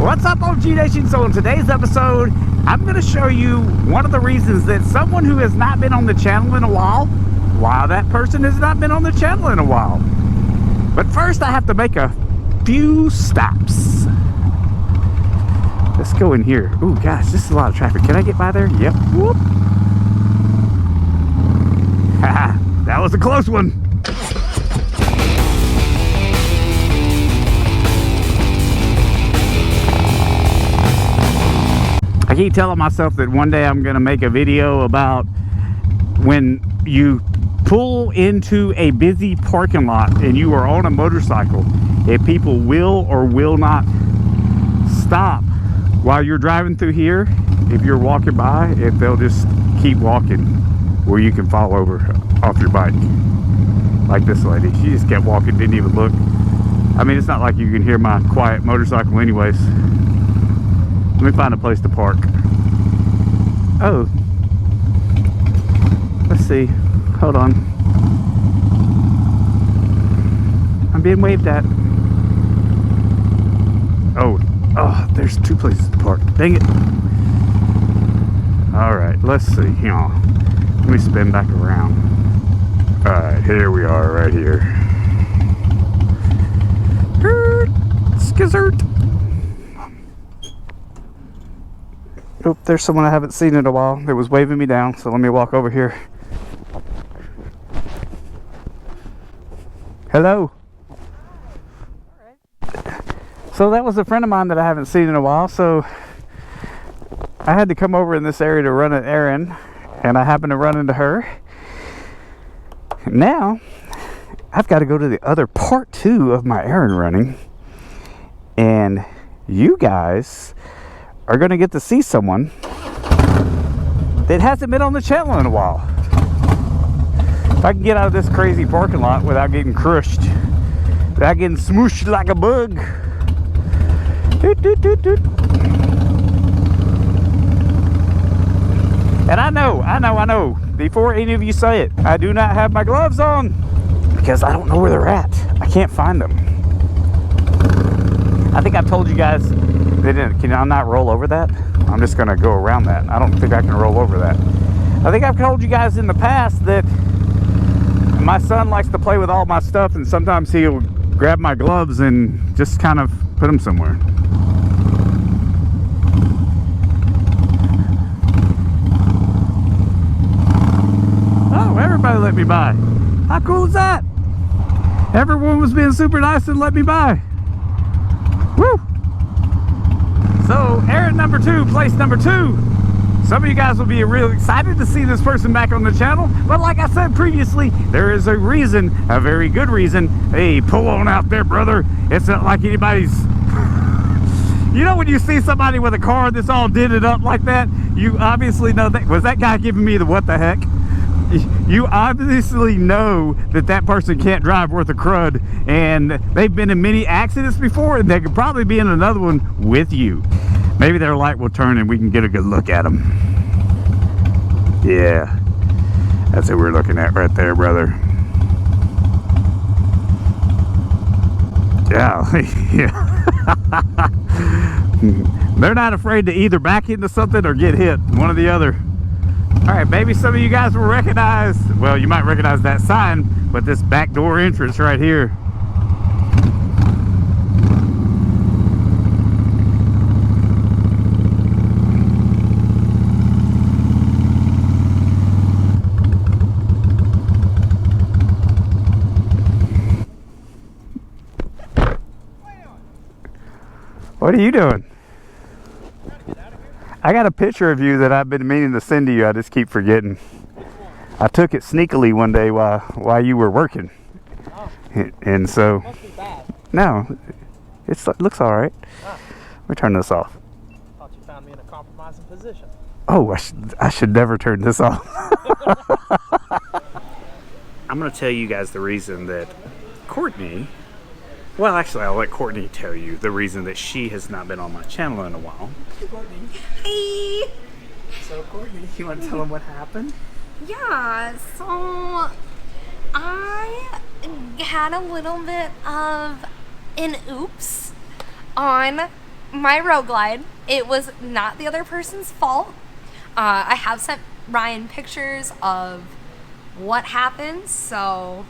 What's up, OMG Nation? So in today's episode, I'm going to show you one of the reasons that someone who has not been on the channel in a while, why that person has not been on the channel in a while. But first, I have to make a few stops. Let's go in here. Ooh, gosh, this is a lot of traffic. Can I get by there? Yep. Whoop. Haha, that was a close one. I keep telling myself that one day I'm going to make a video about when you pull into a busy parking lot and you are on a motorcycle, if people will or will not stop while you're driving through here. If you're walking by, if they'll just keep walking where you can fall over off your bike. Like this lady, she just kept walking, didn't even look. I mean, it's not like you can hear my quiet motorcycle anyways. Let me find a place to park. Oh, let's see, hold on. I'm being waved at. Oh, there's two places to park. Dang it. All right, let's see. Let me spin back around. All right, here we are, right here. Skizzert. Oh, there's someone I haven't seen in a while that was waving me down, so let me walk over here. Hello. So that was a friend of mine that I haven't seen in a while, so I had to come over in this area to run an errand, and I happened to run into her. Now, I've got to go to the other part 2 of my errand running, and you guys are going to get to see someone that hasn't been on the channel in a while. If I can get out of this crazy parking lot without getting crushed, without getting smooshed like a bug. Doot, doot, doot, doot. And I know, before any of you say it, I do not have my gloves on because I don't know where they're at. I can't find them. I think I've told you guys, can I not roll over that? I'm just going to go around that. I don't think I can roll over that. I think I've told you guys in the past that my son likes to play with all my stuff, and sometimes he'll grab my gloves and just kind of put them somewhere. Oh, everybody let me by. How cool is that? Everyone was being super nice and let me by. Woo! So, errand number 2, place number 2. Some of you guys will be really excited to see this person back on the channel, but like I said previously, there is a reason, a very good reason. Hey, pull on out there, brother. It's not like anybody's... You know when you see somebody with a car that's all dented up like that, you obviously know that... Was that guy giving me the what the heck? You obviously know that that person can't drive worth a crud, and they've been in many accidents before, and they could probably be in another one with you. Maybe their light will turn and we can get a good look at them. Yeah, that's what we're looking at right there, brother. Yeah, yeah. They're not afraid to either back into something or get hit, one or the other. All right, maybe some of you guys will recognize, well, you might recognize that sign, but this back door entrance right here. What are you doing? I got a picture of you that I've been meaning to send to you. I just keep forgetting. I took it sneakily one day while you were working. Oh. And so... Must be bad. No, it looks all right. Ah. Let me turn this off. I thought you found me in a compromising position. Oh, I should never turn this off. I'm going to tell you guys the reason that Courtney... Well, actually, I'll let Courtney tell you the reason that she has not been on my channel in a while. Hey, Courtney. Hey! So, Courtney, you want to tell them what happened? Yeah, so I had a little bit of an oops on my road glide. It was not the other person's fault. I have sent Ryan pictures of what happened, so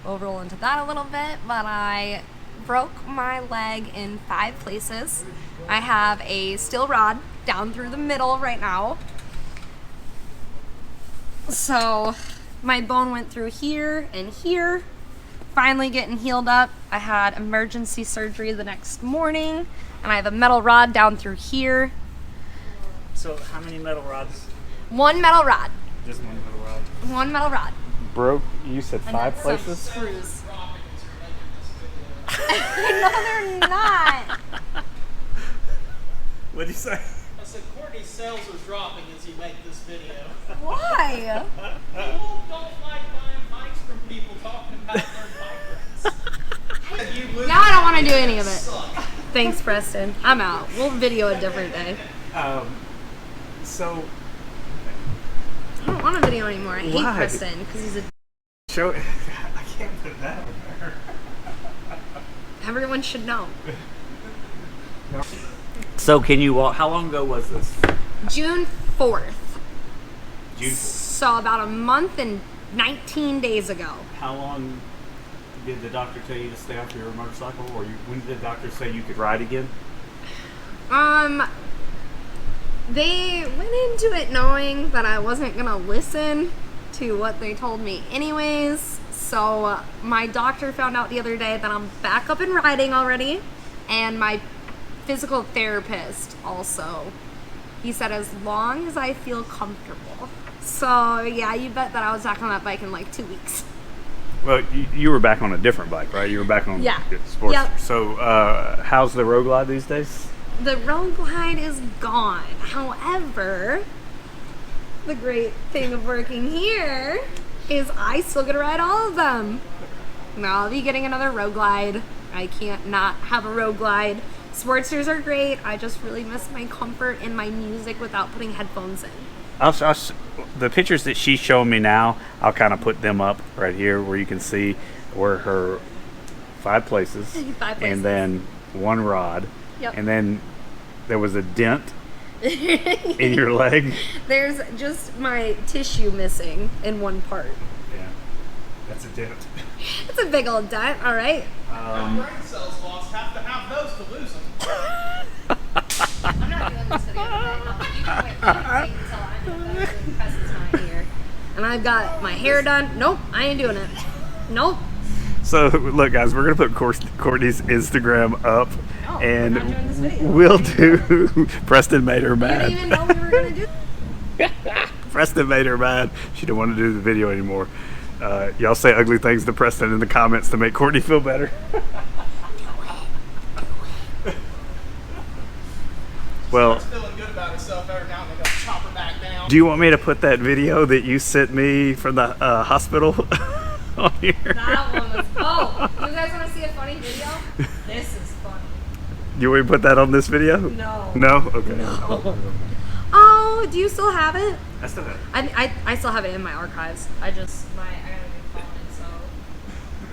we'll roll into that a little bit, but I broke my leg in 5 places. I have a steel rod down through the middle right now. So my bone went through here and here, finally getting healed up. I had emergency surgery the next morning, and I have a metal rod down through here. So how many metal rods? 1 metal rod. Just 1 metal rod. 1 metal rod. Broke, you said And 5 that's some places? screws. No, they're not. What'd you say? I said Courtney's sales are dropping as you make this video. Why? People don't like buying bikes from people talking about their bike rents. Now I don't want to do any of it. Thanks, Preston. I'm out. We'll video a different day. So I don't want to video anymore. I hate Why? Preston because he's a. show I can't put that on there. Everyone should know. So can you walk, how long ago was this? June 4th. June. So about a month and 19 days ago. How long did the doctor tell you to stay off your motorcycle, or when did the doctor say you could ride again? They went into it knowing that I wasn't gonna listen to what they told me anyways. So my doctor found out the other day that I'm back up and riding already, and my physical therapist also. He said as long as I feel comfortable. So yeah, you bet that I was back on that bike in like 2 weeks. Well, you were back on a different bike, right? You were back on sports. Yep. So how's the road glide these days? The road glide is gone. However, the great thing of working here is I still get to ride all of them. Now I'll be getting another road glide. I can't not have a road glide. Sportsters are great. I just really miss my comfort in my music without putting headphones in. The pictures that she's showing me now, I'll kind of put them up right here where you can see where her 5 places, 5 places. and then 1 rod, Yep. and then there was a dent in your leg. There's just my tissue missing in one part. Yeah, that's a dent. It's a big old dent, all right. Brain cells lost, have to have those to lose them. I'm not doing this video today. No, you can wait until I'm in the Preston's not here. And I've got my hair done. Nope, I ain't doing it. Nope. So look, guys, we're gonna put Courtney's Instagram up, and we're not doing this video. we'll do. Preston made her You mad. didn't even know we were gonna do. Preston made her mad. She didn't want to do the video anymore. Y'all say ugly things to Preston in the comments to make Courtney feel better. Well, She's feeling good about herself every now and then. Go chop her back down. do you want me to put that video that you sent me from the hospital on here? That one was. Oh, you guys want to see a funny video? This is funny. You want me to put that on this video? No. No? Okay. Oh, do you still have it? I still have it. I still have it in my archives. I got a new phone,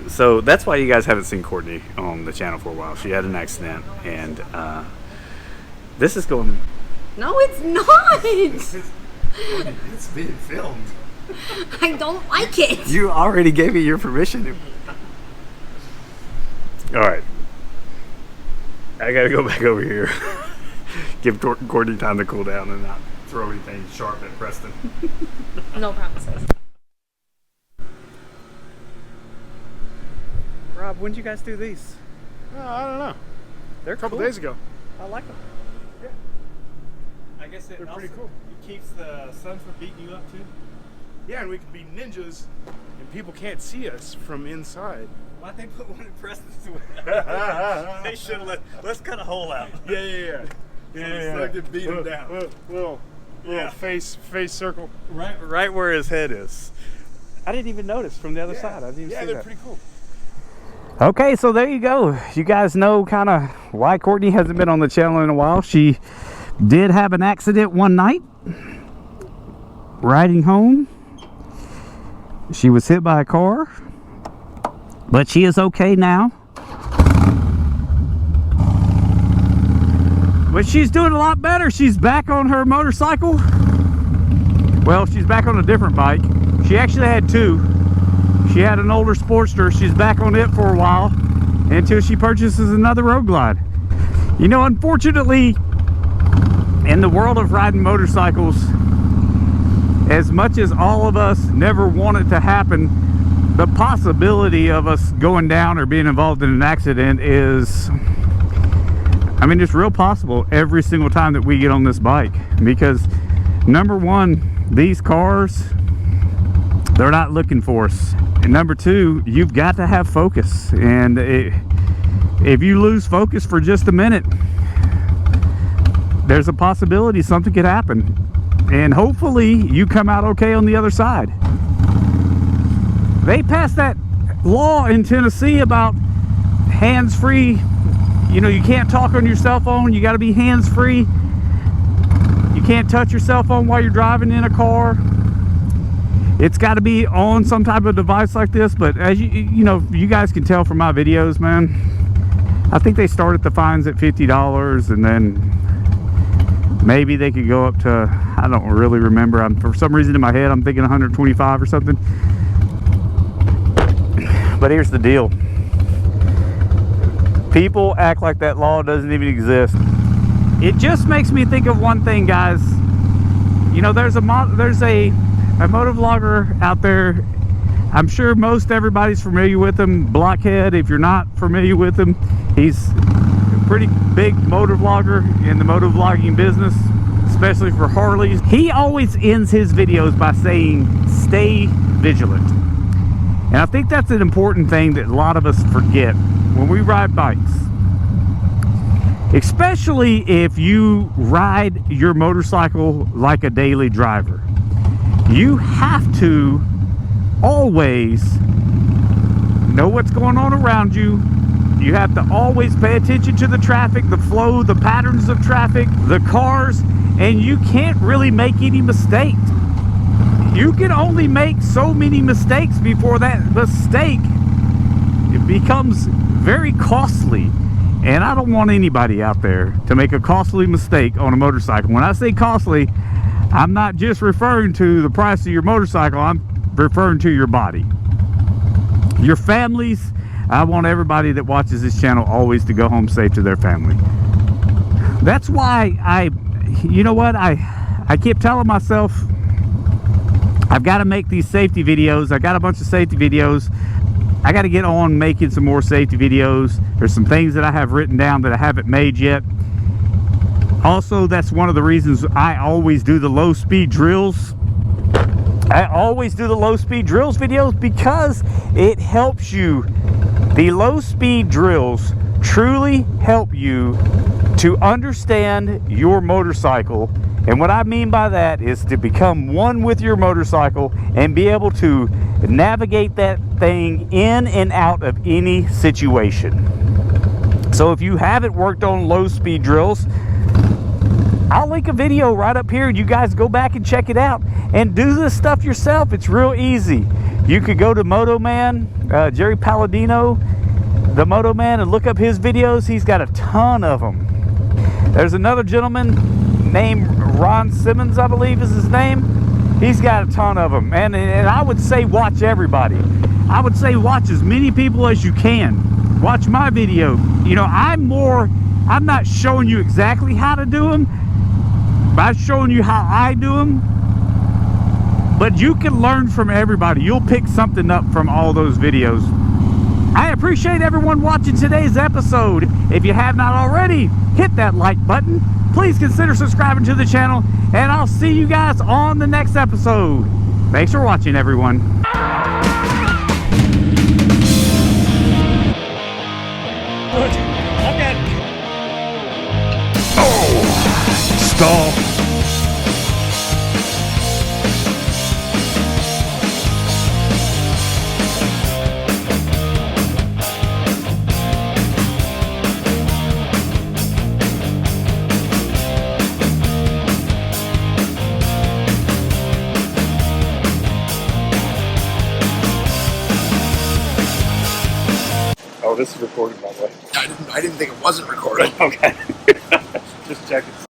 and So that's why you guys haven't seen Courtney on the channel for a while. She had an accident, and this is going. No, it's not. It's being filmed. I don't like it. You already gave me your permission. All right. I gotta go back over here. Give Courtney time to cool down and not throw anything sharp at Preston. No promises. Rob, when did you guys do these? I don't know. They're A couple cool. days ago. I like them. Yeah. I guess They're pretty cool. It keeps the sun from beating you up too. Yeah, and we can be ninjas, and people can't see us from inside. Why'd they put one in Preston's way? They should have let's cut a hole out. Yeah. So I could beat him down. Little Yeah. face circle. Right where his head is. I didn't even notice from the other side. I didn't even see they're that. pretty cool. Okay, so there you go. You guys know kind of why Courtney hasn't been on the channel in a while. She did have an accident one night riding home. She was hit by a car, but she is okay now. But she's doing a lot better. She's back on her motorcycle. Well, she's back on a different bike. She actually had two. She had an older Sportster. She's back on it for a while until she purchases another Road Glide. You know, unfortunately, in the world of riding motorcycles, as much as all of us never want it to happen, the possibility of us going down or being involved in an accident is, I mean, it's real possible every single time that we get on this bike. Because number one, these cars, they're not looking for us. And number two, you've got to have focus. And if you lose focus for just a minute, there's a possibility something could happen. And hopefully you come out okay on the other side. They passed that law in Tennessee about hands-free. You know, you can't talk on your cell phone. You got to be hands-free. You can't touch your cell phone while you're driving in a car. It's got to be on some type of device like this. But as you know, you guys can tell from my videos, man, I think they started the fines at $50, and then maybe they could go up to, I don't really remember. For some reason in my head, I'm thinking 125 or something. But here's the deal. People act like that law doesn't even exist. It just makes me think of one thing, guys. You know, there's a motovlogger out there. I'm sure most everybody's familiar with him, Blockhead. If you're not familiar with him, he's a pretty big motovlogger in the motovlogging business, especially for Harleys. He always ends his videos by saying, "Stay vigilant." And I think that's an important thing that a lot of us forget when we ride bikes. Especially if you ride your motorcycle like a daily driver. You have to always know what's going on around you. You have to always pay attention to the traffic, the flow, the patterns of traffic, the cars, and you can't really make any mistakes. You can only make so many mistakes before that mistake, it becomes very costly. And I don't want anybody out there to make a costly mistake on a motorcycle. When I say costly, I'm not just referring to the price of your motorcycle, I'm referring to your body, your families. I want everybody that watches this channel always to go home safe to their family. That's why you know what, I keep telling myself I've got to make these safety videos. I got a bunch of safety videos. I got to get on making some more safety videos. There's some things that I have written down that I haven't made yet. Also, that's one of the reasons I always do the low speed drills. I always do the low speed drills videos because it helps you. The low speed drills truly help you to understand your motorcycle. And what I mean by that is to become one with your motorcycle and be able to navigate that thing in and out of any situation. So if you haven't worked on low speed drills, I'll link a video right up here. You guys go back and check it out and do this stuff yourself. It's real easy. You could go to Moto Man, Jerry Palladino, the Moto Man, and look up his videos. He's got a ton of them. There's another gentleman named Ron Simmons, I believe is his name. He's got a ton of them. And I would say watch everybody. I would say watch as many people as you can. Watch my video. You know, I'm not showing you exactly how to do them, but I'm showing you how I do them. But you can learn from everybody. You'll pick something up from all those videos. I appreciate everyone watching today's episode. If you have not already, hit that like button. Please consider subscribing to the channel, and I'll see you guys on the next episode. Thanks for watching, everyone. Oh, stall. Oh, this is recorded, by the way. I didn't think it wasn't recorded. Okay. Just checking.